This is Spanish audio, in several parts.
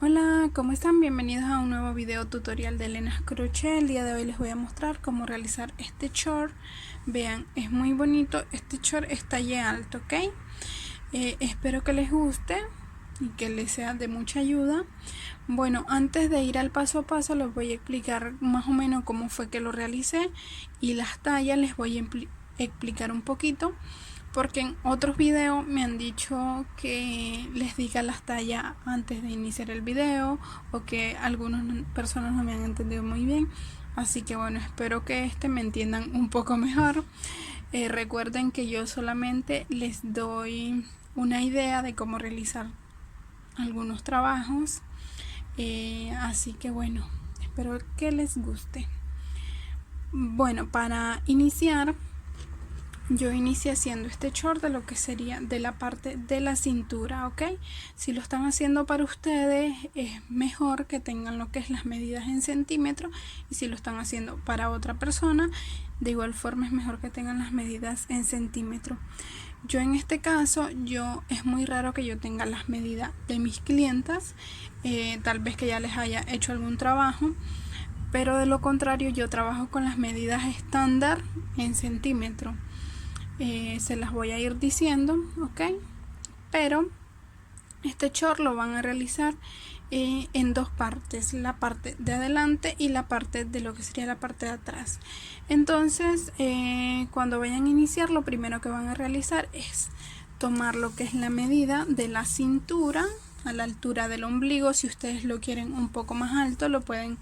Hola, ¿cómo están? Bienvenidos a un nuevo video tutorial de Elena's Crochet. El día de hoy les voy a mostrar cómo realizar este short. Vean, es muy bonito. Este short es talle alto, ¿ok? Espero que les guste y que les sea de mucha ayuda. Bueno, antes de ir al paso a paso les voy a explicar más o menos cómo fue que lo realicé y las tallas les voy a explicar un poquito, porque en otros videos me han dicho que les diga las tallas antes de iniciar el video, o que algunas personas no me han entendido muy bien. Así que bueno, espero que me entiendan un poco mejor. Recuerden que yo solamente les doy una idea de cómo realizar algunos trabajos. Así que bueno, espero que les guste. Bueno, para iniciar, yo inicié haciendo este short de lo que sería de la parte de la cintura, ¿ok? Si lo están haciendo para ustedes, es mejor que tengan lo que es las medidas en centímetros, y si lo están haciendo para otra persona, de igual forma es mejor que tengan las medidas en centímetros. Yo en este caso, es muy raro que yo tenga las medidas de mis clientas, tal vez que ya les haya hecho algún trabajo, pero de lo contrario yo trabajo con las medidas estándar en centímetros. Se las voy a ir diciendo, ok, pero este short lo van a realizar en dos partes, la parte de adelante y la parte de lo que sería la parte de atrás. Entonces cuando vayan a iniciar, lo primero que van a realizar es tomar lo que es la medida de la cintura a la altura del ombligo. Si ustedes lo quieren un poco más alto, lo pueden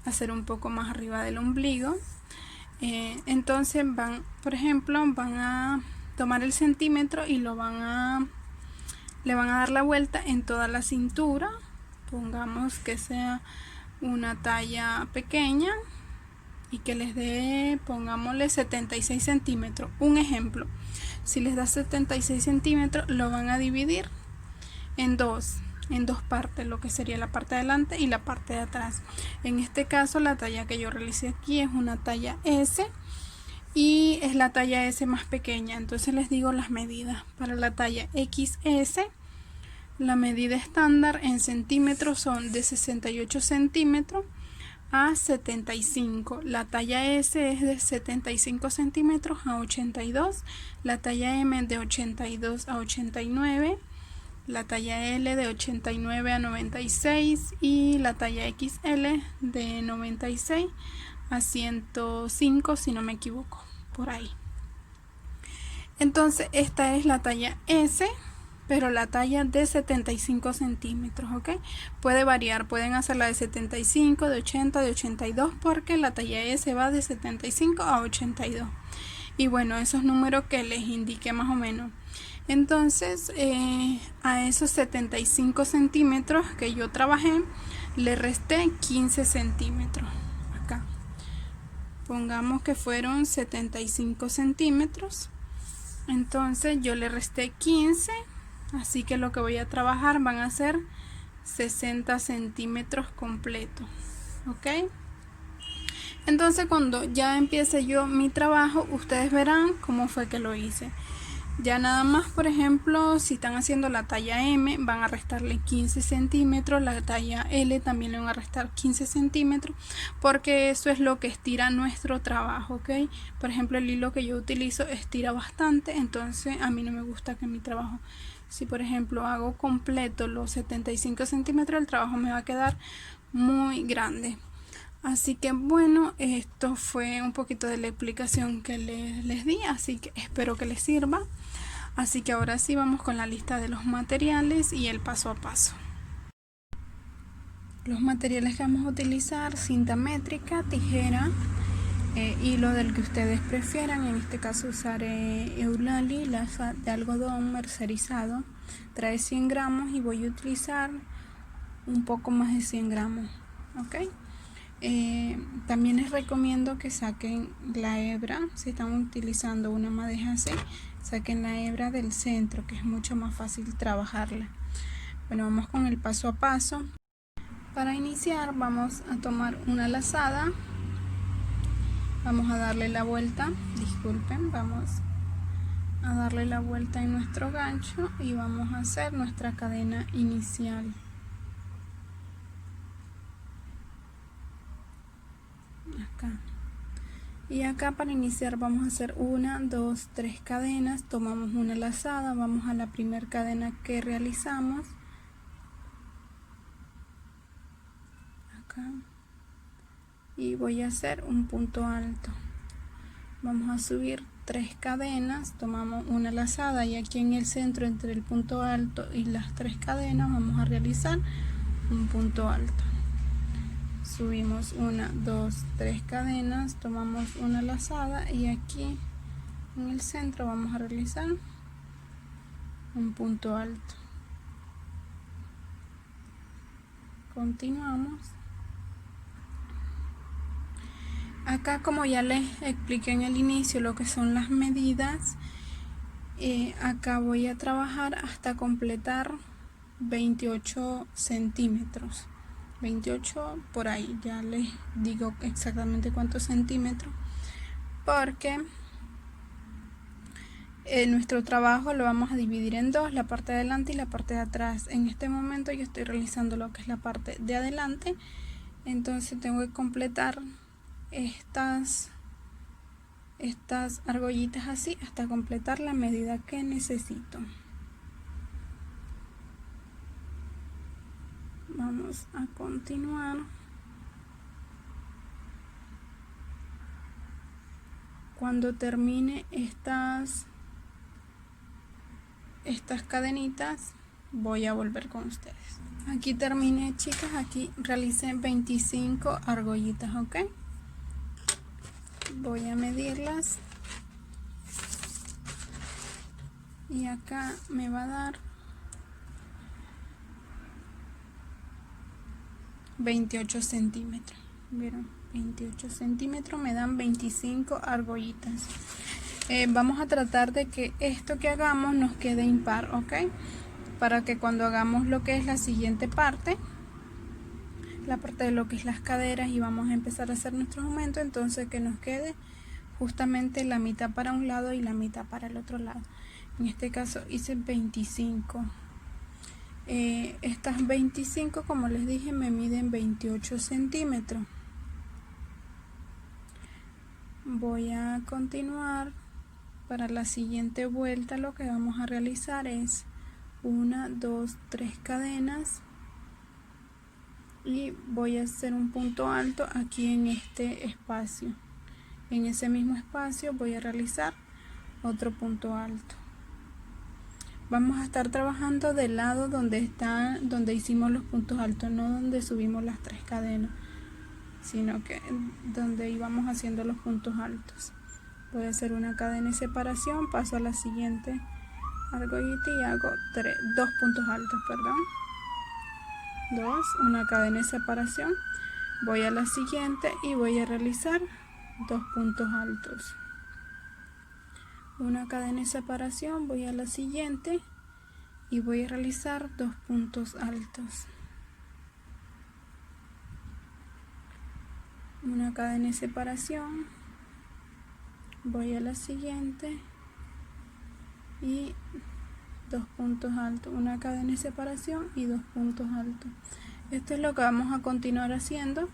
hacer un poco más arriba del ombligo. Entonces por ejemplo, van a tomar el centímetro y le van a dar la vuelta en toda la cintura. Pongamos que sea una talla pequeña y que les dé, pongámosle 76 centímetros. Un ejemplo, si les da 76 centímetros, lo van a dividir en dos partes, lo que sería la parte de adelante y la parte de atrás. En este caso, la talla que yo realicé aquí es una talla S, y es la talla S más pequeña. Entonces les digo las medidas. Para la talla XS, la medida estándar en centímetros son de 68 centímetros a 75. La talla S es de 75 centímetros a 82. La talla M de 82 a 89. La talla L de 89 a 96 y la talla XL de 96 a 105, si no me equivoco, por ahí. Entonces esta es la talla S, pero la talla de 75 centímetros, ¿ok? Puede variar, pueden hacerla de 75, de 80, de 82, porque la talla S va de 75 a 82. Y bueno, esos números que les indiqué más o menos. Entonces a esos 75 centímetros que yo trabajé, le resté 15 centímetros. Acá pongamos que fueron 75 centímetros, entonces yo le resté 15, así que lo que voy a trabajar van a ser 60 centímetros completos, ok. Entonces cuando ya empiece yo mi trabajo, ustedes verán cómo fue que lo hice. Ya nada más, por ejemplo, si están haciendo la talla M, van a restarle 15 centímetros, la talla L también le van a restar 15 centímetros, porque eso es lo que estira nuestro trabajo, ¿ok? Por ejemplo, el hilo que yo utilizo estira bastante, entonces a mí no me gusta que mi trabajo, si por ejemplo hago completo los 75 centímetros, el trabajo me va a quedar muy grande. Así que bueno, esto fue un poquito de la explicación que les di, así que espero que les sirva. Así que ahora sí vamos con la lista de los materiales y el paso a paso. Los materiales que vamos a utilizar: cinta métrica, tijera, hilo del que ustedes prefieran. En este caso usaré Eulali, laza de algodón mercerizado, trae 100 gramos y voy a utilizar un poco más de 100 gramos, ¿ok? También les recomiendo que saquen la hebra. Si están utilizando una madeja así, saquen la hebra del centro, que es mucho más fácil trabajarla. Bueno, vamos con el paso a paso. Para iniciar vamos a tomar una lazada, vamos a darle la vuelta, disculpen, vamos a darle la vuelta en nuestro gancho y vamos a hacer nuestra cadena inicial. Y acá para iniciar vamos a hacer 1, 2, 3 cadenas, tomamos una lazada, vamos a la primera cadena que realizamos, acá, y voy a hacer un punto alto. Vamos a subir 3 cadenas, tomamos una lazada y aquí en el centro entre el punto alto y las 3 cadenas vamos a realizar un punto alto. Subimos 1, 2, 3 cadenas, tomamos una lazada y aquí en el centro vamos a realizar un punto alto. Continuamos. Acá, como ya les expliqué en el inicio lo que son las medidas, acá voy a trabajar hasta completar 28 centímetros. 28 por ahí, ya les digo exactamente cuántos centímetros, porque nuestro trabajo lo vamos a dividir en dos, la parte de adelante y la parte de atrás. En este momento yo estoy realizando lo que es la parte de adelante, entonces tengo que completar estas argollitas así hasta completar la medida que necesito. Vamos a continuar. Cuando termine estas cadenitas voy a volver con ustedes. Aquí terminé, chicas, aquí realicé 25 argollitas, ok. Voy a medirlas y acá me va a dar 28 centímetros. ¿Vieron? 28 centímetros me dan 25 argollitas. Vamos a tratar de que esto que hagamos nos quede impar, ok, para que cuando hagamos lo que es la siguiente parte, la parte de lo que es las caderas, y vamos a empezar a hacer nuestro aumento, entonces que nos quede justamente la mitad para un lado y la mitad para el otro lado. En este caso hice 25. Estas 25, como les dije, me miden 28 centímetros. Voy a continuar. Para la siguiente vuelta lo que vamos a realizar es 1, 2, 3 cadenas y voy a hacer un punto alto aquí en este espacio. En ese mismo espacio voy a realizar otro punto alto. Vamos a estar trabajando del lado donde hicimos los puntos altos, no donde subimos las 3 cadenas, sino que donde íbamos haciendo los puntos altos. Voy a hacer una cadena de separación, paso a la siguiente argollita y hago 2 puntos altos, perdón. 2, una cadena de separación. Voy a la siguiente y voy a realizar 2 puntos altos. Una cadena de separación, voy a la siguiente y voy a realizar 2 puntos altos. Una cadena de separación, voy a la siguiente y 2 puntos altos, una cadena de separación y 2 puntos altos. Esto es lo que vamos a continuar haciendo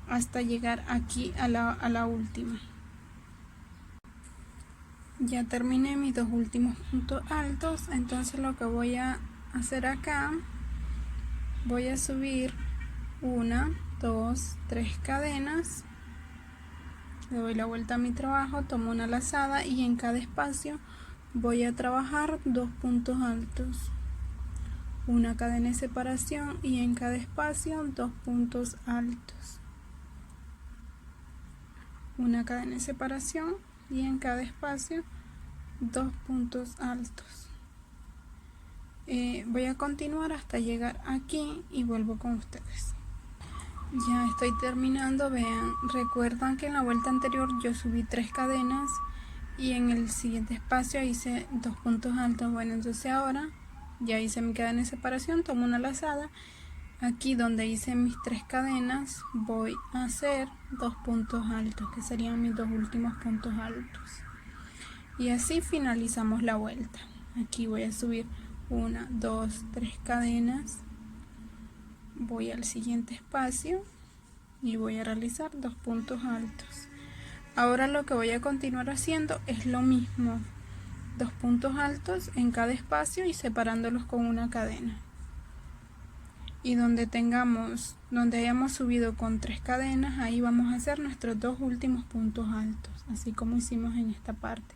hasta llegar aquí a la última. Ya terminé mis 2 últimos puntos altos, entonces lo que voy a hacer acá, voy a subir 1, 2, 3 cadenas. Le doy la vuelta a mi trabajo, tomo una lazada y en cada espacio voy a trabajar 2 puntos altos, una cadena de separación y en cada espacio 2 puntos altos, una cadena de separación y en cada espacio 2 puntos altos. Voy a continuar hasta llegar aquí y vuelvo con ustedes. Ya estoy terminando, vean, recuerdan que en la vuelta anterior yo subí 3 cadenas y en el siguiente espacio hice 2 puntos altos. Bueno, entonces ahora ya hice mi cadena de separación, tomo una lazada, aquí donde hice mis 3 cadenas voy a hacer 2 puntos altos, que serían mis 2 últimos puntos altos, y así finalizamos la vuelta. Aquí voy a subir 1, 2, 3 cadenas, voy al siguiente espacio y voy a realizar 2 puntos altos. Ahora lo que voy a continuar haciendo es lo mismo, 2 puntos altos en cada espacio y separándolos con una cadena. Y donde hayamos subido con 3 cadenas, ahí vamos a hacer nuestros 2 últimos puntos altos, así como hicimos en esta parte.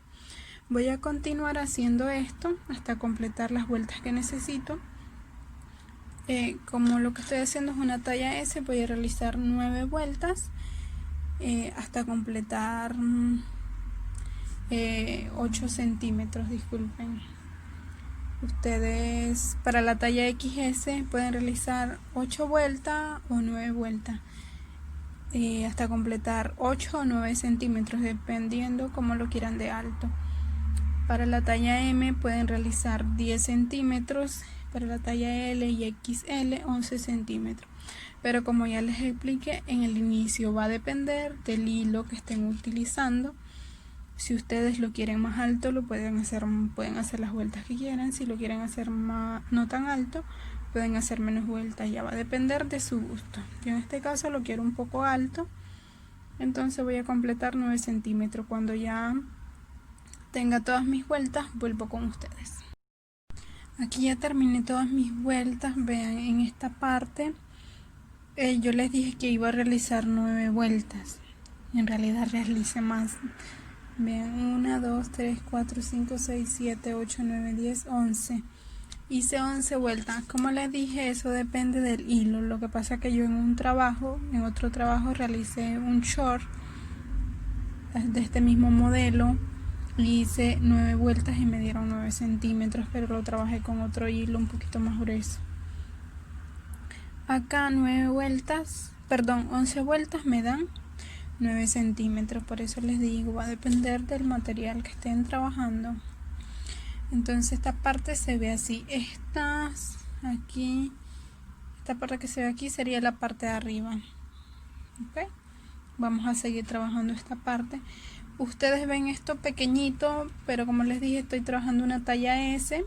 Voy a continuar haciendo esto hasta completar las vueltas que necesito. Como lo que estoy haciendo es una talla S, voy a realizar 9 vueltas hasta completar 8 centímetros, disculpen. Ustedes para la talla XS pueden realizar 8 vueltas o 9 vueltas hasta completar 8 o 9 centímetros, dependiendo como lo quieran de alto. Para la talla M pueden realizar 10 centímetros, para la talla L y XL 11 centímetros. Pero como ya les expliqué en el inicio, va a depender del hilo que estén utilizando. Si ustedes lo quieren más alto, lo pueden hacer las vueltas que quieran. Si lo quieren hacer no tan alto, pueden hacer menos vueltas. Ya va a depender de su gusto. Yo en este caso lo quiero un poco alto, entonces voy a completar 9 centímetros. Cuando ya tenga todas mis vueltas, vuelvo con ustedes. Aquí ya terminé todas mis vueltas. Vean, en esta parte yo les dije que iba a realizar 9 vueltas. En realidad realicé más. Vean, 1, 2, 3, 4, 5, 6, 7, 8, 9, 10, 11. Hice 11 vueltas. Como les dije, eso depende del hilo. Lo que pasa es que yo en otro trabajo realicé un short de este mismo modelo. Hice 9 vueltas y me dieron 9 centímetros, pero lo trabajé con otro hilo un poquito más grueso. Acá 11 vueltas me dan 9 centímetros, por eso les digo, va a depender del material que estén trabajando. Entonces esta parte se ve así. Esta parte que se ve aquí sería la parte de arriba. ¿Okay? Vamos a seguir trabajando esta parte. Ustedes ven esto pequeñito, pero como les dije, estoy trabajando una talla S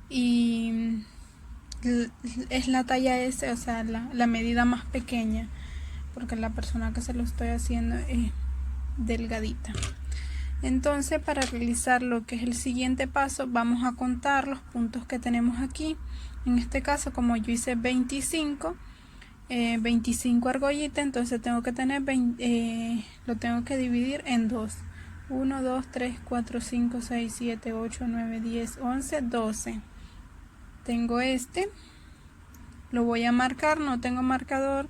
y es la talla S, o sea, la medida más pequeña, porque la persona que se lo estoy haciendo es delgadita. Entonces, para realizar lo que es el siguiente paso, vamos a contar los puntos que tenemos aquí. En este caso, como yo hice 25 argollitas, entonces tengo que tener lo tengo que dividir en 2. 1, 2, 3, 4, 5, 6, 7, 8, 9, 10, 11, 12. Tengo lo voy a marcar, no tengo marcador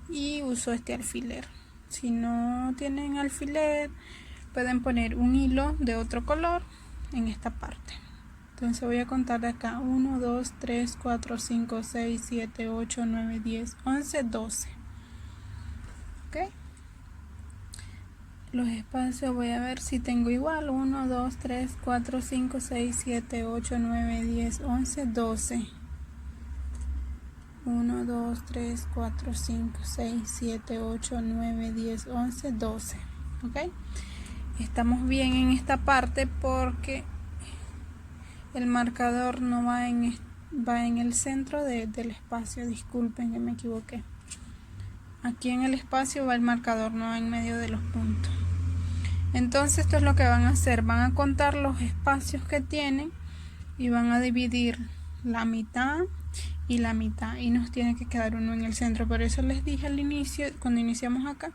y uso este alfiler. Si no tienen alfiler, pueden poner un hilo de otro color en esta parte. Entonces voy a contar de acá: 1, 2, 3, 4, 5, 6, 7, 8, 9, 10, 11, 12. ¿Ok? Los espacios voy a ver si tengo igual: 1, 2, 3, 4, 5, 6, 7, 8, 9, 10, 11, 12. 1, 2, 3, 4, 5, 6, 7, 8, 9, 10, 11, 12. ¿Ok? Estamos bien en esta parte porque el marcador no va en el centro del espacio. Disculpen que me equivoqué. Aquí en el espacio va el marcador, no en medio de los puntos. Entonces esto es lo que van a hacer. Van a contar los espacios que tienen y van a dividir la mitad y la mitad, y nos tiene que quedar uno en el centro. Por eso les dije al inicio, cuando iniciamos acá,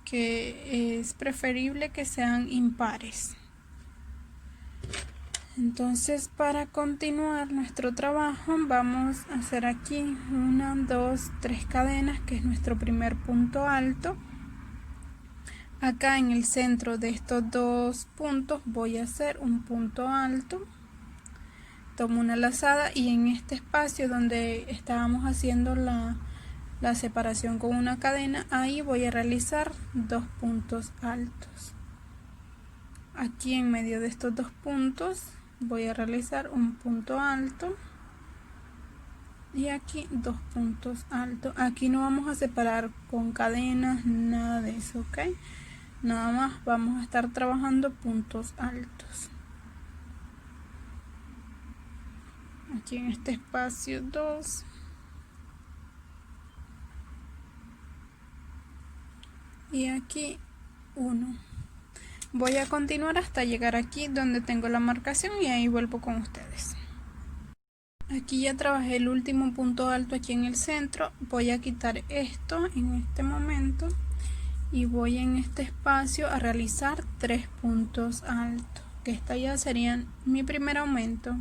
que es preferible que sean impares. Entonces, para continuar nuestro trabajo, vamos a hacer aquí 1, 2, 3 cadenas, que es nuestro primer punto alto. Acá en el centro de estos 2 puntos voy a hacer un punto alto. Tomo una lazada y en este espacio donde estábamos haciendo la separación con una cadena, ahí voy a realizar 2 puntos altos. Aquí en medio de estos 2 puntos voy a realizar un punto alto y aquí 2 puntos altos. Aquí no vamos a separar con cadenas, nada de eso, ¿ok? Nada más vamos a estar trabajando puntos altos. Aquí en este espacio 2. y aquí 1. Voy a continuar hasta llegar aquí donde tengo la marcación y ahí vuelvo con ustedes. Aquí ya trabajé el último punto alto aquí en el centro. Voy a quitar esto en este momento y voy en este espacio a realizar 3 puntos altos, que esta ya serían mi primer aumento.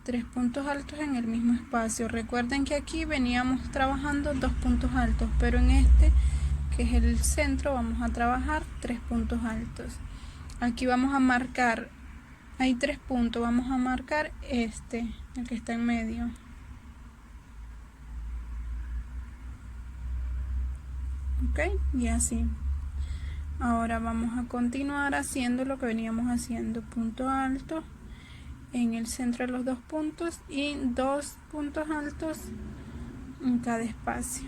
3 puntos altos en el mismo espacio. Recuerden que aquí veníamos trabajando 2 puntos altos, pero en este, que es el centro, vamos a trabajar 3 puntos altos. Aquí vamos a marcar, hay 3 puntos, vamos a marcar este, el que está en medio. Ok, y así. Ahora vamos a continuar haciendo lo que veníamos haciendo, punto alto en el centro de los 2 puntos y 2 puntos altos en cada espacio.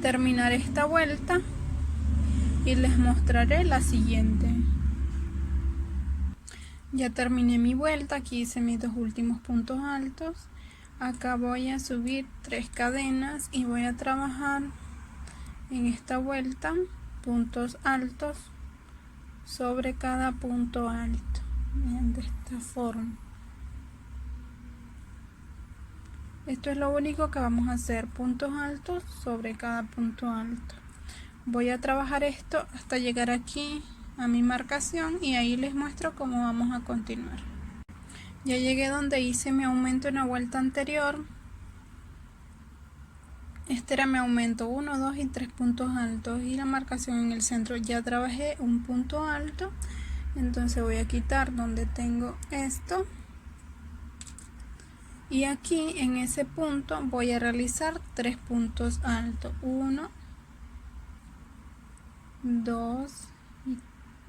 Terminaré esta vuelta y les mostraré la siguiente. Ya terminé mi vuelta, aquí hice mis 2 últimos puntos altos. Acá voy a subir 3 cadenas y voy a trabajar en esta vuelta puntos altos sobre cada punto alto. Vean, de esta forma. Esto es lo único que vamos a hacer, puntos altos sobre cada punto alto. Voy a trabajar esto hasta llegar aquí a mi marcación y ahí les muestro cómo vamos a continuar. Ya llegué donde hice mi aumento en la vuelta anterior. Este era mi aumento 1, 2 y 3 puntos altos y la marcación en el centro. Ya trabajé un punto alto, entonces voy a quitar donde tengo esto y aquí en ese punto voy a realizar 3 puntos altos, 1, 2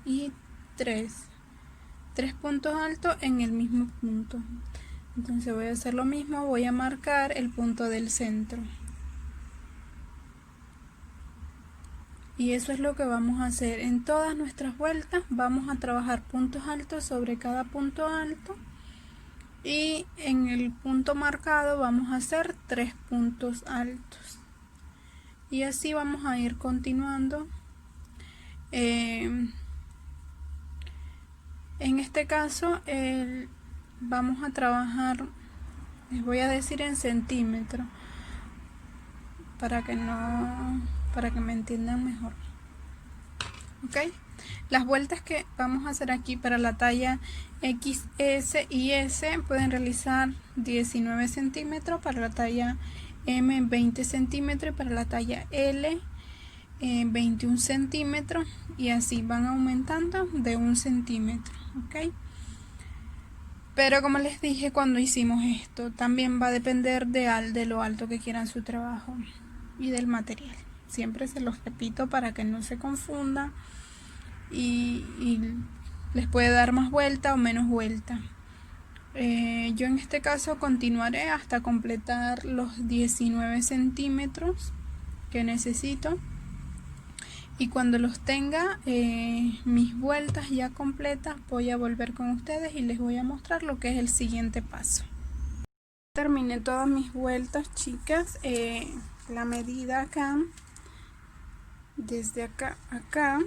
y 3 puntos altos en el mismo punto. Entonces voy a hacer lo mismo, voy a marcar el punto del centro y eso es lo que vamos a hacer en todas nuestras vueltas. Vamos a trabajar puntos altos sobre cada punto alto y en el punto marcado vamos a hacer 3 puntos altos y así vamos a ir continuando. En este caso vamos a trabajar, les voy a decir en centímetros para que me entiendan mejor. Ok, las vueltas que vamos a hacer aquí para la talla XS y S pueden realizar 19 centímetros, para la talla M 20 centímetros y para la talla L 21 centímetros y así van aumentando de 1 centímetro. Ok, pero como les dije cuando hicimos esto, también va a depender de lo alto que quieran su trabajo y del material. Siempre se los repito para que no se confunda y les puede dar más vuelta o menos vuelta. Yo en este caso continuaré hasta completar los 19 centímetros que necesito y cuando los tenga mis vueltas ya completas voy a volver con ustedes y les voy a mostrar lo que es el siguiente paso. Terminé todas mis vueltas, chicas. La medida acá, desde acá a acá,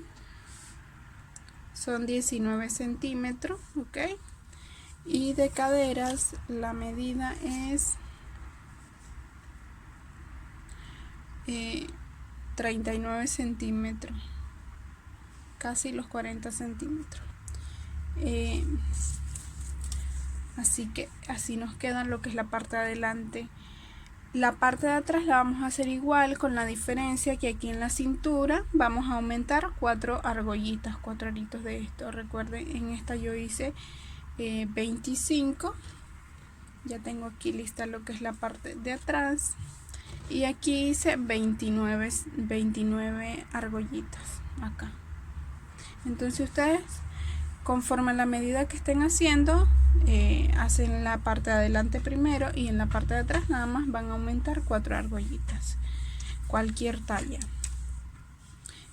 son 19 centímetros, ok, y de caderas la medida es 39 centímetros, casi los 40 centímetros. Así que así nos queda lo que es la parte de adelante. La parte de atrás la vamos a hacer igual, con la diferencia que aquí en la cintura vamos a aumentar 4 argollitas, 4 aritos de esto. Recuerden, en esta yo hice 25. Ya tengo aquí lista lo que es la parte de atrás y aquí hice 29 argollitas acá. Entonces ustedes, conforme a la medida que estén haciendo, hacen la parte de adelante primero y en la parte de atrás nada más van a aumentar 4 argollitas, cualquier talla.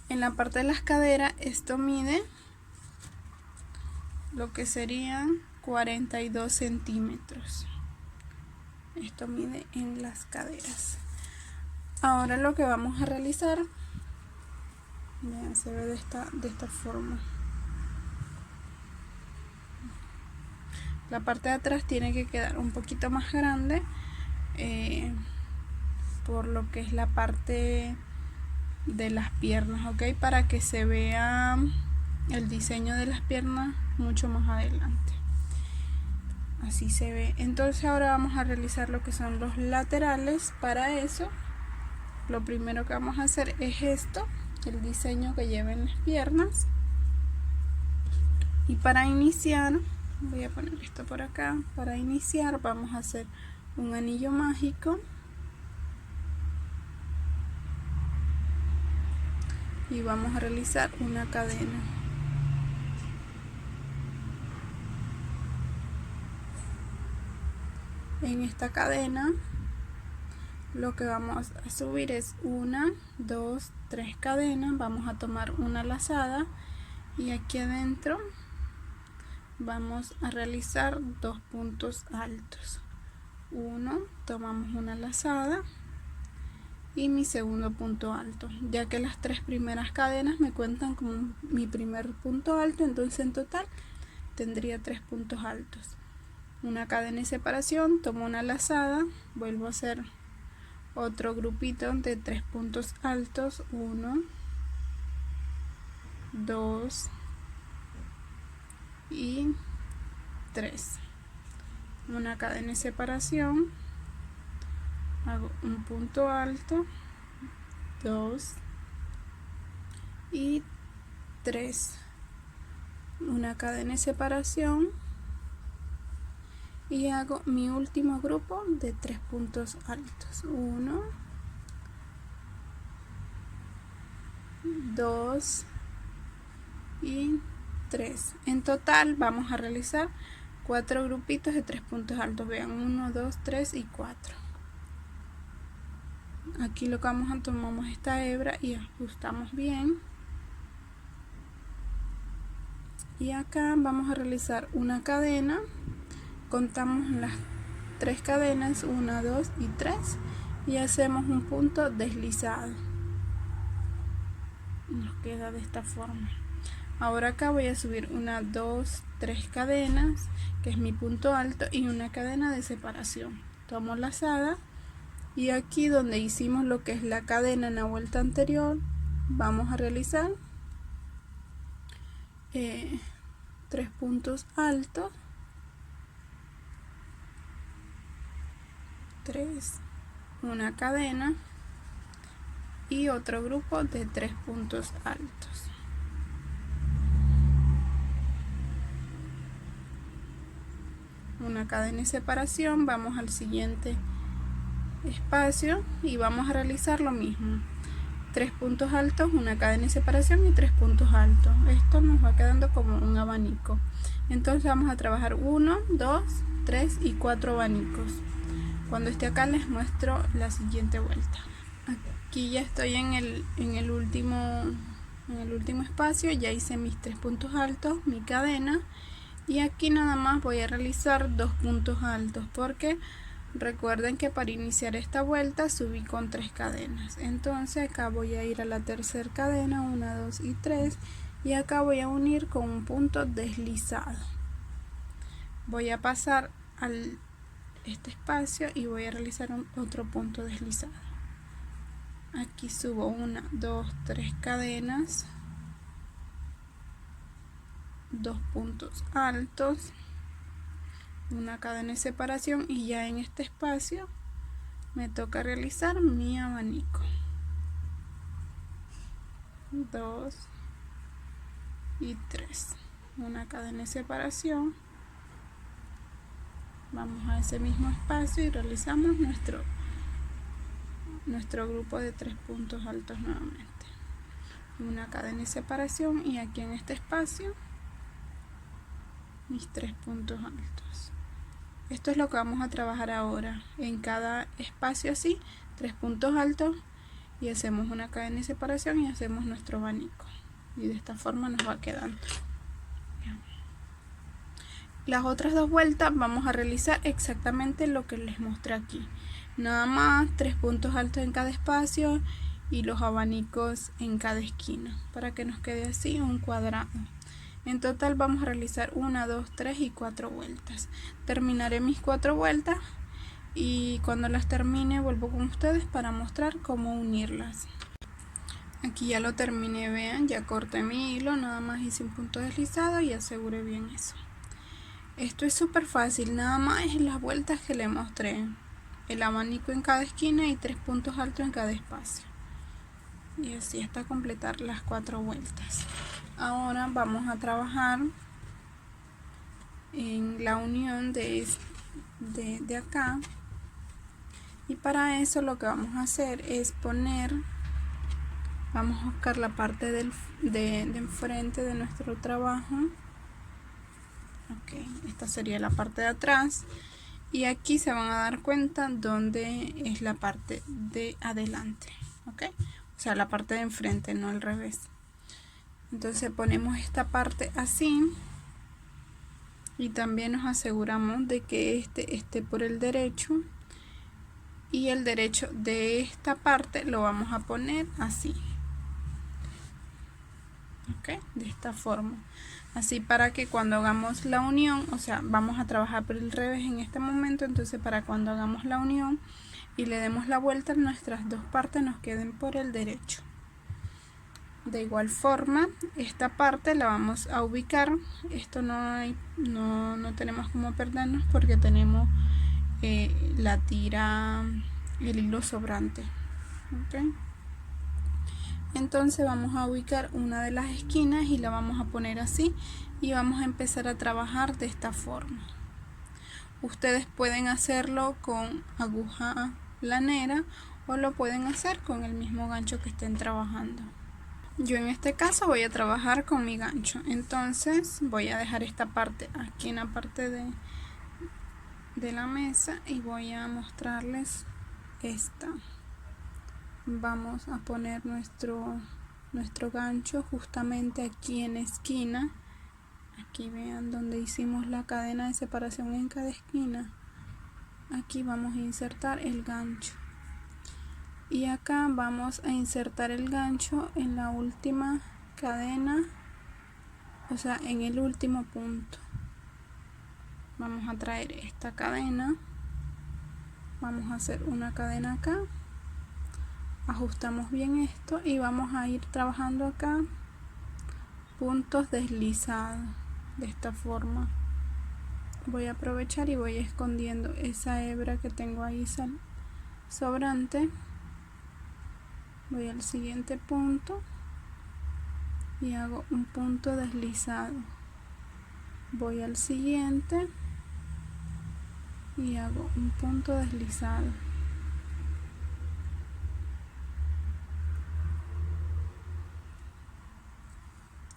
En la parte de las caderas esto mide lo que serían 42 centímetros. Esto mide en las caderas. Ahora lo que vamos a realizar, vean, se ve de esta forma. La parte de atrás tiene que quedar un poquito más grande por lo que es la parte de las piernas, ok, para que se vea el diseño de las piernas mucho más adelante. Así se ve. Entonces ahora vamos a realizar lo que son los laterales. Para eso lo primero que vamos a hacer es esto, el diseño que lleven las piernas. Y para iniciar, voy a poner esto por acá. Para iniciar vamos a hacer un anillo mágico y vamos a realizar una cadena. En esta cadena lo que vamos a subir es 1, 2, 3 cadenas. Vamos a tomar una lazada y aquí adentro vamos a realizar 2 puntos altos. Uno, tomamos una lazada y mi segundo punto alto, ya que las 3 primeras cadenas me cuentan como mi primer punto alto, entonces en total tendría 3 puntos altos. Una cadena de separación, tomo una lazada, vuelvo a hacer otro grupito de 3 puntos altos. 1, 2 y 3. Una cadena de separación, hago un punto alto, 2 y 3. Una cadena de separación y hago mi último grupo de 3 puntos altos. 1, 2 y 3. En total vamos a realizar 4 grupitos de 3 puntos altos. Vean, 1, 2, 3 y 4. Aquí lo que vamos a tomamos esta hebra y ajustamos bien. Y acá vamos a realizar una cadena. Contamos las 3 cadenas, 1, 2 y 3, y hacemos un punto deslizado. Nos queda de esta forma. Ahora acá voy a subir 1, 2, 3 cadenas, que es mi punto alto, y una cadena de separación. Tomo lazada y aquí donde hicimos lo que es la cadena en la vuelta anterior, vamos a realizar 3 puntos altos. 3, una cadena y otro grupo de 3 puntos altos. Una cadena de separación, vamos al siguiente espacio y vamos a realizar lo mismo. 3 puntos altos, una cadena de separación y 3 puntos altos. Esto nos va quedando como un abanico. Entonces vamos a trabajar 1, 2, 3 y 4 abanicos. Cuando esté acá les muestro la siguiente vuelta. Aquí ya estoy en el último espacio, ya hice mis 3 puntos altos, mi cadena, y aquí nada más voy a realizar 2 puntos altos porque recuerden que para iniciar esta vuelta subí con 3 cadenas. Entonces acá voy a ir a la tercera cadena, 1, 2 y 3, y acá voy a unir con un punto deslizado. Voy a pasar al este espacio y voy a realizar otro punto deslizado. Aquí subo 1, 2, 3 cadenas, 2 puntos altos, una cadena de separación, y ya en este espacio me toca realizar mi abanico. 2 y 3, una cadena de separación. Vamos a ese mismo espacio y realizamos nuestro grupo de 3 puntos altos nuevamente. Una cadena de separación y aquí en este espacio mis 3 puntos altos. Esto es lo que vamos a trabajar ahora. En cada espacio así, 3 puntos altos, y hacemos una cadena de separación y hacemos nuestro abanico. Y de esta forma nos va quedando. Las otras 2 vueltas vamos a realizar exactamente lo que les mostré aquí. nada más 3 puntos altos en cada espacio y los abanicos en cada esquina para que nos quede así un cuadrado. En total vamos a realizar 1, 2, 3 y 4 vueltas. Terminaré mis 4 vueltas y cuando las termine vuelvo con ustedes para mostrar cómo unirlas. Aquí ya lo terminé, vean, ya corté mi hilo, nada más hice un punto deslizado y aseguré bien eso. Esto es súper fácil, nada más es las vueltas que le mostré. El abanico en cada esquina y 3 puntos altos en cada espacio. Y así hasta completar las 4 vueltas. Ahora vamos a trabajar en la unión de acá. Y para eso lo que vamos a hacer es vamos a buscar la parte de enfrente de nuestro trabajo. Ok, esta sería la parte de atrás. Y aquí se van a dar cuenta dónde es la parte de adelante. Ok, o sea, la parte de enfrente, no al revés. Entonces ponemos esta parte así. Y también nos aseguramos de que este esté por el derecho. Y el derecho de esta parte lo vamos a poner así. Ok, de esta forma, así para que cuando hagamos la unión, o sea, vamos a trabajar por el revés en este momento, entonces para cuando hagamos la unión y le demos la vuelta, nuestras dos partes nos queden por el derecho. De igual forma, esta parte la vamos a ubicar. Esto no tenemos como perdernos porque tenemos la tira, el hilo sobrante. Okay. Entonces vamos a ubicar una de las esquinas y la vamos a poner así y vamos a empezar a trabajar de esta forma. Ustedes pueden hacerlo con aguja lanera o lo pueden hacer con el mismo gancho que estén trabajando. Yo en este caso voy a trabajar con mi gancho, entonces voy a dejar esta parte aquí en la parte de la mesa y voy a mostrarles esta. Vamos a poner nuestro gancho justamente aquí en la esquina. Aquí vean donde hicimos la cadena de separación en cada esquina. Aquí vamos a insertar el gancho. Y acá vamos a insertar el gancho en la última cadena, o sea, en el último punto. Vamos a traer esta cadena. Vamos a hacer una cadena acá. Ajustamos bien esto y vamos a ir trabajando acá puntos deslizados de esta forma. Voy a aprovechar y voy escondiendo esa hebra que tengo ahí sobrante. Voy al siguiente punto y hago un punto deslizado. Voy al siguiente y hago un punto deslizado.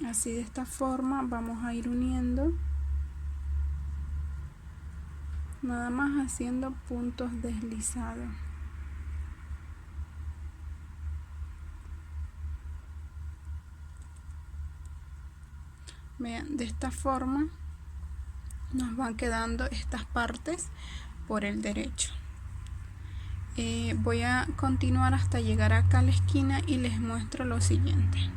Así de esta forma vamos a ir uniendo, nada más haciendo puntos deslizados. Vean, de esta forma nos van quedando estas partes por el derecho. Voy a continuar hasta llegar acá a la esquina y les muestro lo siguiente.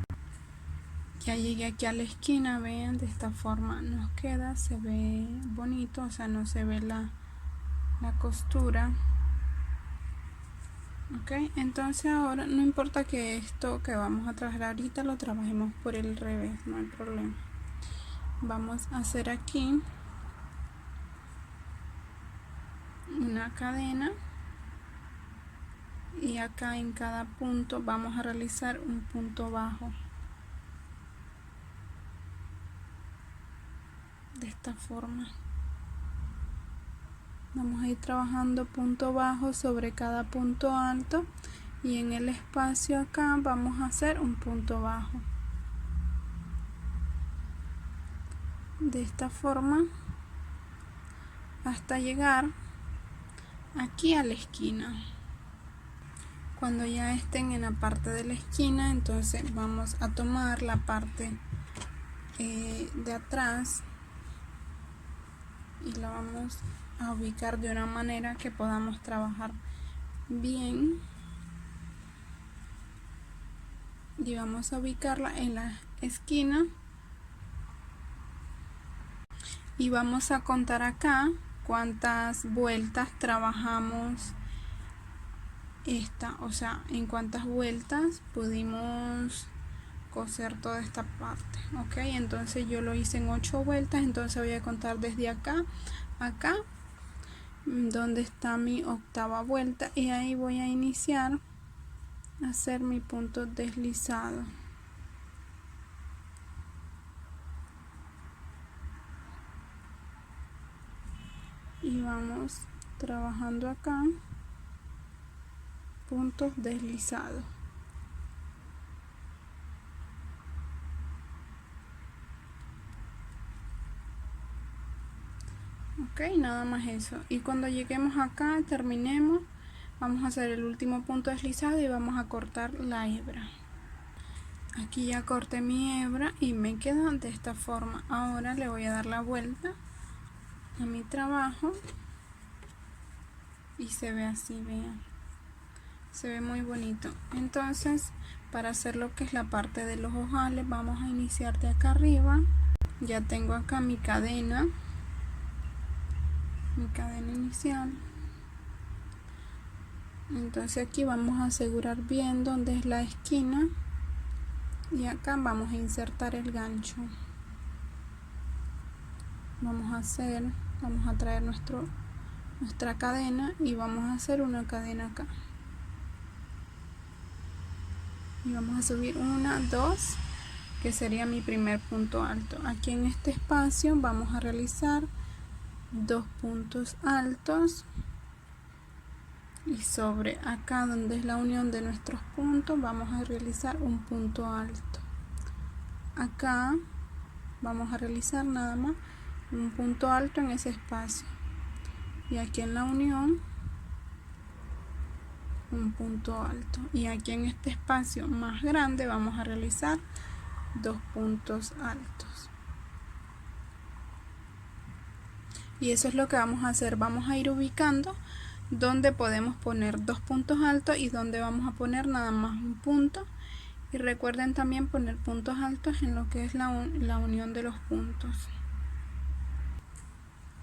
Ya llegué aquí a la esquina, vean, de esta forma nos queda, se ve bonito, o sea, no se ve la costura. Ok, entonces ahora no importa que esto que vamos a trabajar ahorita lo trabajemos por el revés, no hay problema. Vamos a hacer aquí una cadena y acá en cada punto vamos a realizar un punto bajo. De esta forma vamos a ir trabajando punto bajo sobre cada punto alto y en el espacio acá vamos a hacer un punto bajo. De esta forma hasta llegar aquí a la esquina. Cuando ya estén en la parte de la esquina, entonces vamos a tomar la parte de atrás y la vamos a ubicar de una manera que podamos trabajar bien y vamos a ubicarla en la esquina y vamos a contar acá cuántas vueltas trabajamos esta, o sea, en cuántas vueltas pudimos coser toda esta parte. Ok, entonces yo lo hice en 8 vueltas, entonces voy a contar desde acá acá donde está mi octava vuelta y ahí voy a iniciar a hacer mi punto deslizado. Y vamos trabajando acá puntos deslizados. Ok, nada más eso. Y cuando lleguemos acá, terminemos, vamos a hacer el último punto deslizado y vamos a cortar la hebra. Aquí ya corté mi hebra y me queda de esta forma. Ahora le voy a dar la vuelta a mi trabajo y se ve así, vean, se ve muy bonito. Entonces, para hacer lo que es la parte de los ojales, vamos a iniciar de acá arriba. Ya tengo acá mi cadena inicial. Entonces aquí vamos a asegurar bien donde es la esquina y acá vamos a insertar el gancho. Vamos a traer nuestra cadena y vamos a hacer una cadena acá y vamos a subir 1, 2, que sería mi primer punto alto. Aquí en este espacio vamos a realizar 2 puntos altos y sobre acá donde es la unión de nuestros puntos vamos a realizar un punto alto. Acá vamos a realizar nada más un punto alto en ese espacio y aquí en la unión un punto alto y aquí en este espacio más grande vamos a realizar 2 puntos altos. Y eso es lo que vamos a hacer. Vamos a ir ubicando donde podemos poner 2 puntos altos y donde vamos a poner nada más un punto. Y recuerden también poner puntos altos en lo que es la unión de los puntos.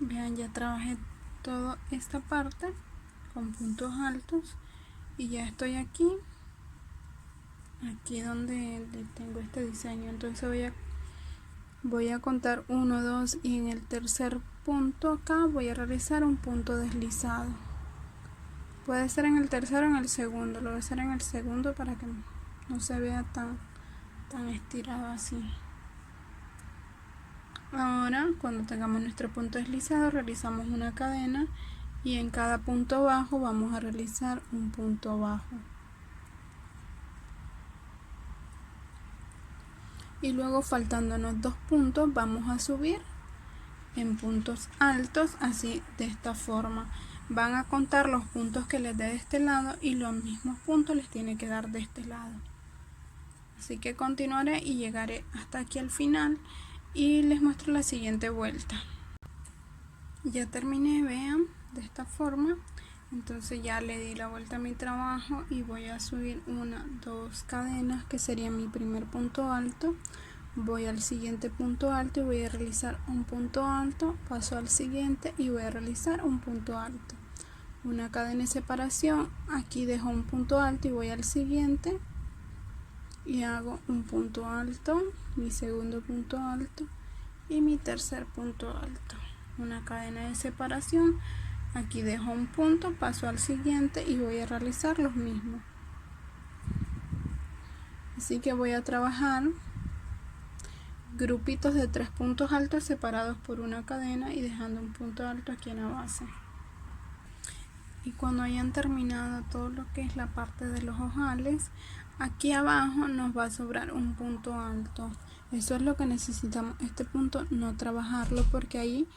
Vean, ya trabajé toda esta parte con puntos altos y ya estoy aquí donde tengo este diseño. Entonces voy a contar 1, 2 y en el tercer punto acá voy a realizar un punto deslizado. Puede ser en el tercero o en el segundo. Lo voy a hacer en el segundo para que no se vea tan estirado así. Ahora, cuando tengamos nuestro punto deslizado, realizamos una cadena y en cada punto bajo vamos a realizar un punto bajo. Y luego, faltándonos 2 puntos, vamos a subir en puntos altos, así de esta forma. Van a contar los puntos que les dé de este lado y los mismos puntos les tiene que dar de este lado. Así que continuaré y llegaré hasta aquí al final y les muestro la siguiente vuelta. Ya terminé, vean, de esta forma. Entonces ya le di la vuelta a mi trabajo y voy a subir 1, 2 cadenas, que sería mi primer punto alto. Voy al siguiente punto alto y voy a realizar un punto alto, paso al siguiente y voy a realizar un punto alto, una cadena de separación. Aquí dejo un punto alto y voy al siguiente y hago un punto alto, mi segundo punto alto y mi tercer punto alto, una cadena de separación. Aquí dejo un punto, paso al siguiente y voy a realizar los mismos. Así que voy a trabajar grupitos de 3 puntos altos separados por una cadena y dejando un punto alto aquí en la base. Y cuando hayan terminado todo lo que es la parte de los ojales, aquí abajo nos va a sobrar un punto alto. Eso es lo que necesitamos. Este punto no trabajarlo porque ahí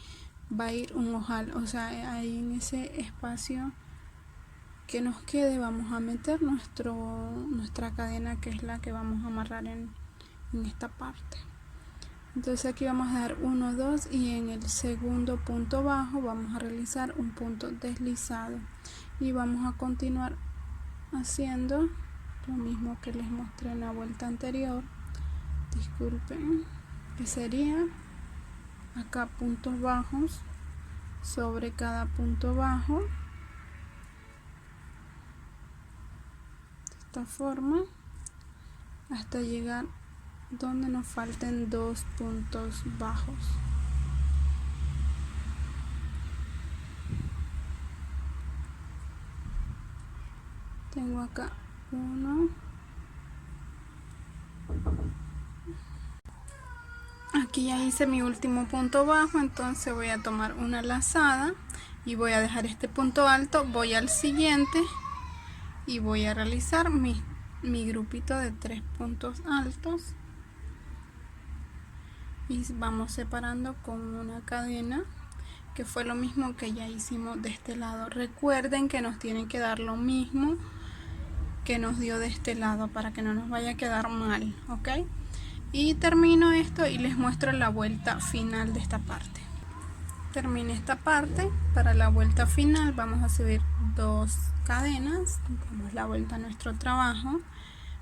va a ir un ojal, o sea, ahí en ese espacio que nos quede vamos a meter nuestra cadena, que es la que vamos a amarrar en esta parte. Entonces aquí vamos a dar 1, 2 y en el segundo punto bajo vamos a realizar un punto deslizado y vamos a continuar haciendo lo mismo que les mostré en la vuelta anterior. Disculpen, que sería acá puntos bajos sobre cada punto bajo de esta forma hasta llegar donde nos falten 2 puntos bajos. Tengo acá 1, aquí ya hice mi último punto bajo, entonces voy a tomar una lazada y voy a dejar este punto alto, voy al siguiente y voy a realizar mi grupito de 3 puntos altos y vamos separando con una cadena, que fue lo mismo que ya hicimos de este lado. Recuerden que nos tienen que dar lo mismo que nos dio de este lado para que no nos vaya a quedar mal, ¿ok? Y termino esto y les muestro la vuelta final de esta parte. Terminé esta parte. Para la vuelta final vamos a subir 2 cadenas, damos la vuelta a nuestro trabajo,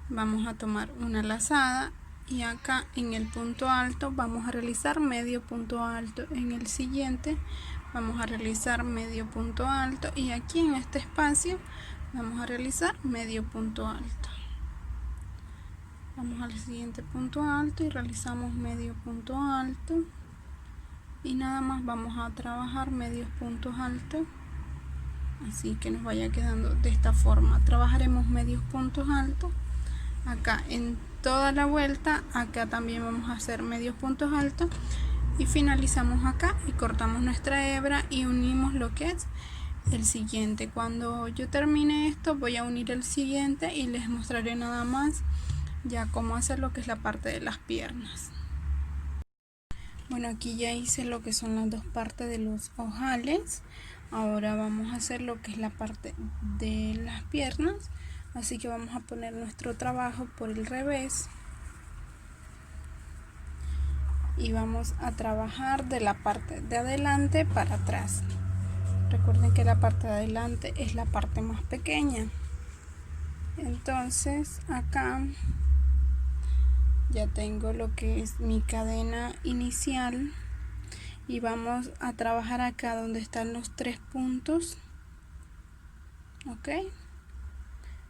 vamos a tomar una lazada y acá en el punto alto vamos a realizar medio punto alto, en el siguiente vamos a realizar medio punto alto y aquí en este espacio vamos a realizar medio punto alto. Vamos al siguiente punto alto y realizamos medio punto alto y nada más vamos a trabajar medios puntos altos, así que nos vaya quedando de esta forma. Trabajaremos medios puntos altos acá en toda la vuelta, acá también vamos a hacer medios puntos altos y finalizamos acá y cortamos nuestra hebra y unimos lo que es el siguiente. Cuando yo termine esto voy a unir el siguiente y les mostraré nada más ya cómo hacer lo que es la parte de las piernas. Bueno, aquí ya hice lo que son las dos partes de los ojales. Ahora vamos a hacer lo que es la parte de las piernas, así que vamos a poner nuestro trabajo por el revés y vamos a trabajar de la parte de adelante para atrás. Recuerden que la parte de adelante es la parte más pequeña. Entonces acá ya tengo lo que es mi cadena inicial y vamos a trabajar acá donde están los 3 puntos. Ok,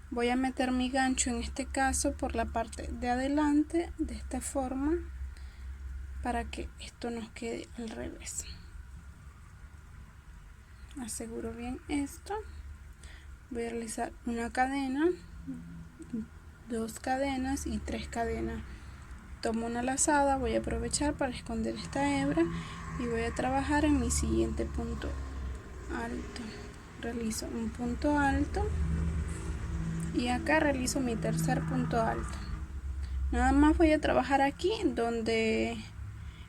voy a meter mi gancho en este caso por la parte de adelante de esta forma para que esto nos quede al revés. Aseguro bien esto. Voy a realizar una cadena, 2 cadenas y 3 cadenas. Tomo una lazada, voy a aprovechar para esconder esta hebra y voy a trabajar en mi siguiente punto alto. Realizo un punto alto y acá realizo mi tercer punto alto. Nada más voy a trabajar aquí donde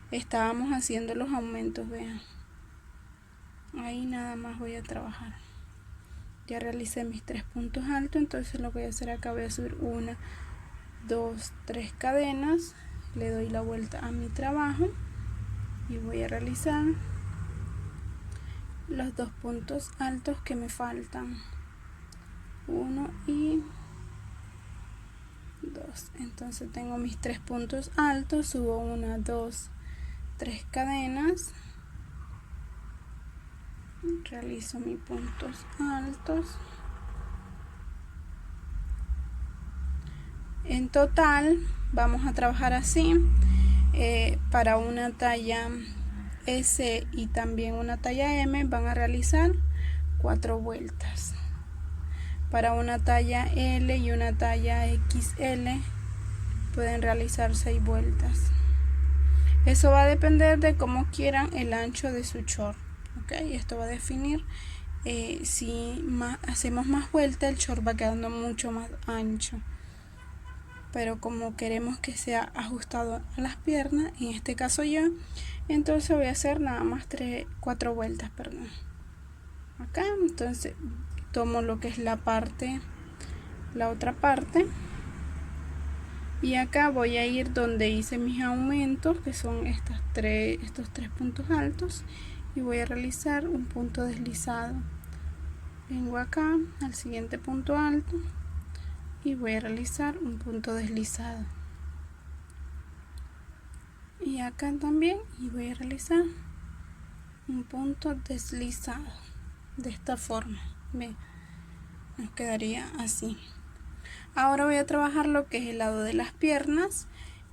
estábamos haciendo los aumentos, vean. Ahí nada más voy a trabajar. Ya realicé mis 3 puntos altos, entonces lo que voy a hacer acá, voy a subir 1, 2, 3 cadenas, le doy la vuelta a mi trabajo y voy a realizar los 2 puntos altos que me faltan, 1 y 2. Entonces tengo mis 3 puntos altos, subo 1, 2, 3 cadenas, realizo mis puntos altos. En total vamos a trabajar así para una talla S y también una talla M van a realizar 4 vueltas. Para una talla L y una talla XL pueden realizar 6 vueltas. Eso va a depender de cómo quieran el ancho de su short. Okay, esto va a definir si hacemos más vueltas, el short va quedando mucho más ancho. Pero como queremos que sea ajustado a las piernas, en este caso yo, entonces voy a hacer nada más 4 vueltas, perdón. Acá, entonces tomo lo que es la otra parte, Y acá voy a ir donde hice mis aumentos, que son estos tres puntos altos, y voy a realizar un punto deslizado. Vengo acá al siguiente punto alto y voy a realizar un punto deslizado. Y acá también, y voy a realizar un punto deslizado de esta forma. Ven, nos quedaría así. Ahora voy a trabajar lo que es el lado de las piernas,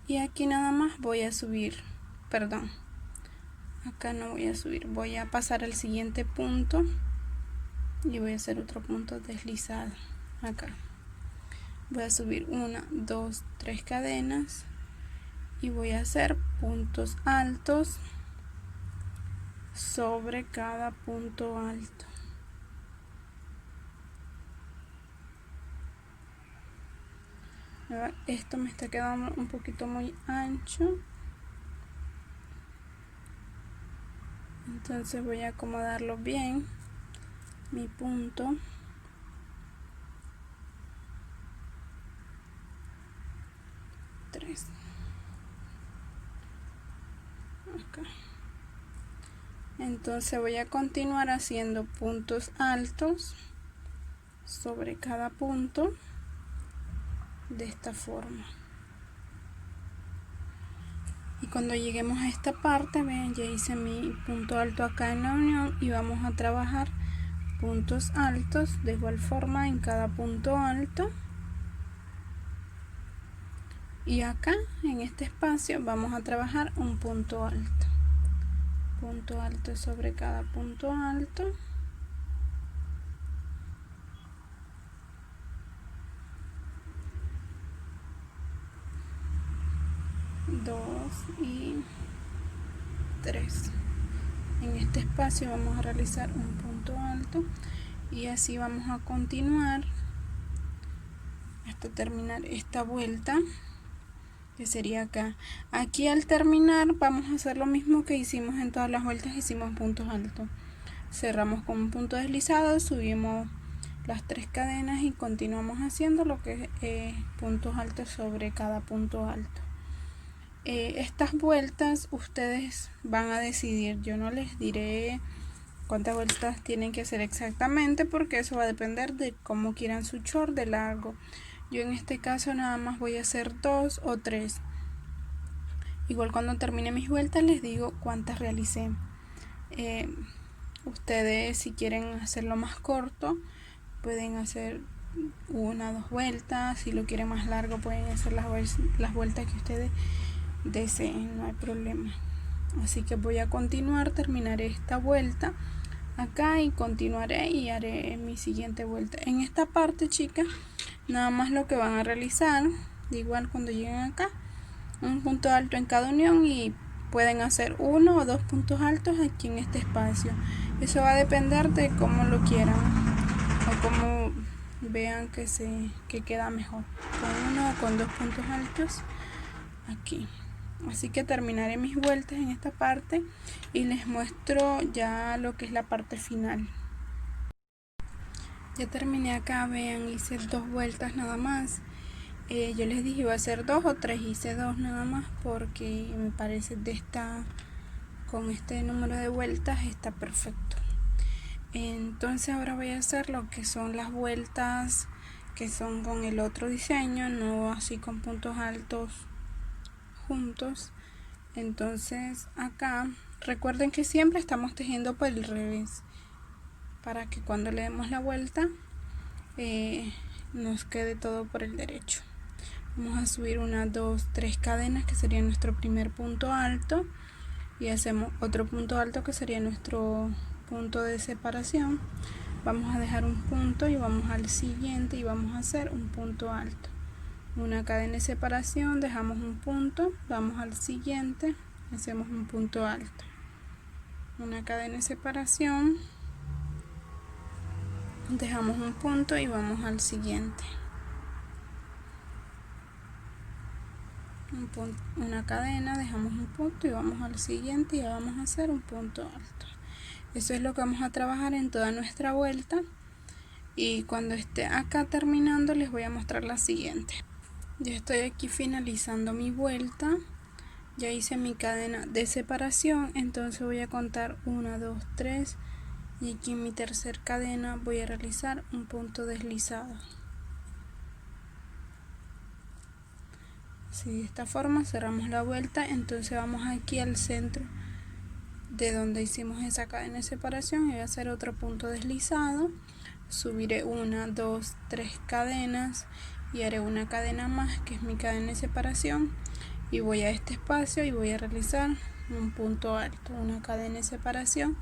y aquí nada más voy a subir, perdón, acá no voy a subir, voy a pasar al siguiente punto y voy a hacer otro punto deslizado. Acá voy a subir 1, 2, 3 cadenas y voy a hacer puntos altos sobre cada punto alto. Esto me está quedando un poquito muy ancho, entonces voy a acomodarlo bien, mi punto. Acá. Entonces voy a continuar haciendo puntos altos sobre cada punto de esta forma. Y cuando lleguemos a esta parte, vean, ya hice mi punto alto acá en la unión, y vamos a trabajar puntos altos de igual forma en cada punto alto. Y acá en este espacio vamos a trabajar un punto alto sobre cada punto alto. Dos y 3. En este espacio vamos a realizar un punto alto, y así vamos a continuar hasta terminar esta vuelta, que sería acá. Aquí al terminar vamos a hacer lo mismo que hicimos en todas las vueltas. Hicimos puntos altos, cerramos con un punto deslizado, subimos las 3 cadenas y continuamos haciendo lo que es puntos altos sobre cada punto alto. Estas vueltas ustedes van a decidir, yo no les diré cuántas vueltas tienen que hacer exactamente, porque eso va a depender de cómo quieran su short de largo. Yo en este caso nada más voy a hacer 2 o 3. Igual cuando termine mis vueltas les digo cuántas realicé. Ustedes, si quieren hacerlo más corto, pueden hacer 1 o 2 vueltas. Si lo quieren más largo, pueden hacer las vueltas que ustedes deseen, no hay problema. Así que voy a continuar, terminaré esta vuelta acá y continuaré y haré mi siguiente vuelta. En esta parte, chicas, nada más lo que van a realizar, igual cuando lleguen acá, un punto alto en cada unión, y pueden hacer 1 o 2 puntos altos aquí en este espacio. Eso va a depender de cómo lo quieran o cómo vean que queda mejor, con 1 o con 2 puntos altos aquí. Así que terminaré mis vueltas en esta parte y les muestro ya lo que es la parte final. Ya terminé acá, vean, hice 2 vueltas nada más. Yo les dije iba a hacer 2 o 3, hice 2 nada más porque me parece con este número de vueltas está perfecto. Entonces ahora voy a hacer lo que son las vueltas que son con el otro diseño, no así con puntos altos juntos. Entonces acá recuerden que siempre estamos tejiendo por el revés, para que cuando le demos la vuelta nos quede todo por el derecho. Vamos a subir 1, 2, 3 cadenas, que sería nuestro primer punto alto, y hacemos otro punto alto que sería nuestro punto de separación. Vamos a dejar un punto y vamos al siguiente y vamos a hacer un punto alto, una cadena de separación, dejamos un punto, vamos al siguiente, hacemos un punto alto, una cadena de separación, dejamos un punto y vamos al siguiente, una cadena, dejamos un punto y vamos al siguiente, y ya vamos a hacer un punto alto. Eso es lo que vamos a trabajar en toda nuestra vuelta, y cuando esté acá terminando les voy a mostrar la siguiente. Ya estoy aquí finalizando mi vuelta. Ya hice mi cadena de separación, entonces voy a contar 1, 2, 3 y aquí en mi tercer cadena voy a realizar un punto deslizado. Así, de esta forma cerramos la vuelta. Entonces vamos aquí al centro de donde hicimos esa cadena de separación y voy a hacer otro punto deslizado. Subiré 1, 2, 3 cadenas y haré una cadena más, que es mi cadena de separación, y voy a este espacio y voy a realizar un punto alto, una cadena de separación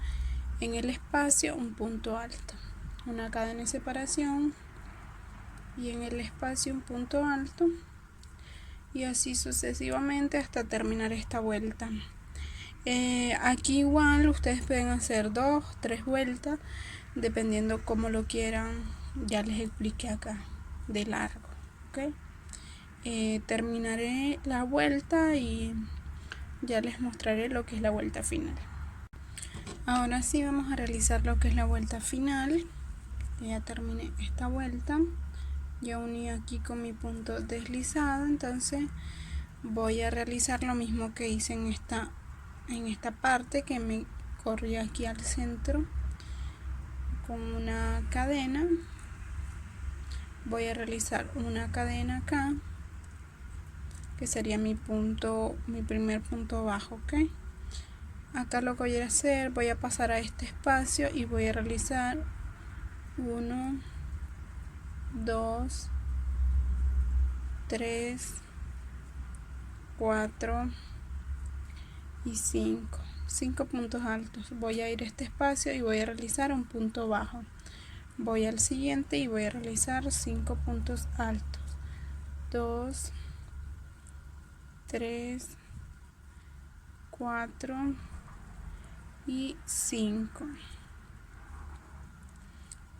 en el espacio, un punto alto, una cadena de separación y en el espacio un punto alto, y así sucesivamente hasta terminar esta vuelta. Aquí igual ustedes pueden hacer 2, 3 vueltas dependiendo como lo quieran. Ya les expliqué acá de largo, ¿ok? Terminaré la vuelta y ya les mostraré lo que es la vuelta final. Ahora sí vamos a realizar lo que es la vuelta final. Ya terminé esta vuelta, ya uní aquí con mi punto deslizado, entonces voy a realizar lo mismo que hice en esta parte, que me corrí aquí al centro con una cadena. Voy a realizar una cadena acá, que sería mi primer punto bajo, ¿ok? Acá lo que voy a hacer, voy a pasar a este espacio y voy a realizar 1, 2, 3, 4 y 5 puntos altos. Voy a ir a este espacio y voy a realizar un punto bajo. Voy al siguiente y voy a realizar 5 puntos altos. 2, 3, 4 y 5.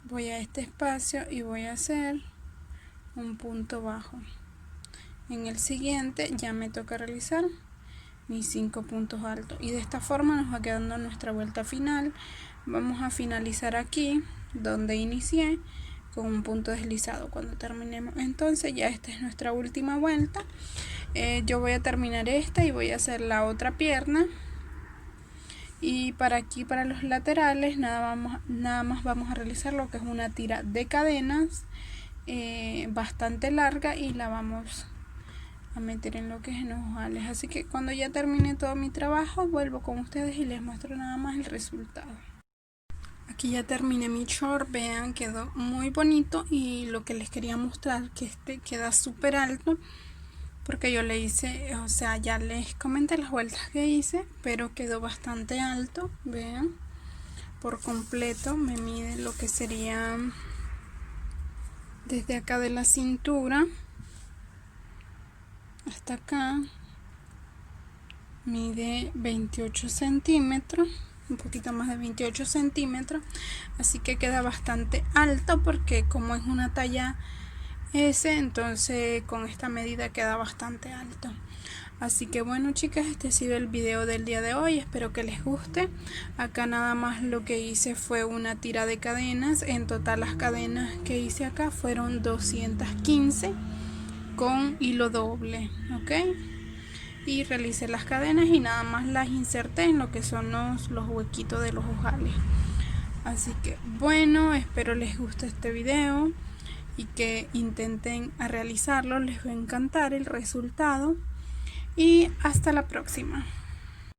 Voy a este espacio y voy a hacer un punto bajo. En el siguiente ya me toca realizar mis 5 puntos altos, y de esta forma nos va quedando nuestra vuelta final. Vamos a finalizar aquí donde inicié con un punto deslizado cuando terminemos. Entonces ya esta es nuestra última vuelta. Yo voy a terminar esta y voy a hacer la otra pierna, y para aquí, para los laterales, nada más vamos a realizar lo que es una tira de cadenas bastante larga, y la vamos a meter en lo que es en los ojales. Así que cuando ya termine todo mi trabajo, vuelvo con ustedes y les muestro nada más el resultado. Aquí ya terminé mi short, vean, quedó muy bonito, y lo que les quería mostrar, que este queda súper alto, porque yo le hice, o sea, ya les comenté las vueltas que hice, pero quedó bastante alto. Vean, por completo me mide lo que sería desde acá de la cintura hasta acá, mide 28 centímetros, un poquito más de 28 centímetros, así que queda bastante alto, porque como es una talla S, entonces con esta medida queda bastante alto. Así que bueno, chicas, este ha sido el video del día de hoy, espero que les guste. Acá nada más lo que hice fue una tira de cadenas. En total las cadenas que hice acá fueron 215 con hilo doble, ok, y realicé las cadenas y nada más las inserté en lo que son los huequitos de los ojales. Así que bueno, espero les guste este video y que intenten a realizarlo, les va a encantar el resultado, y hasta la próxima.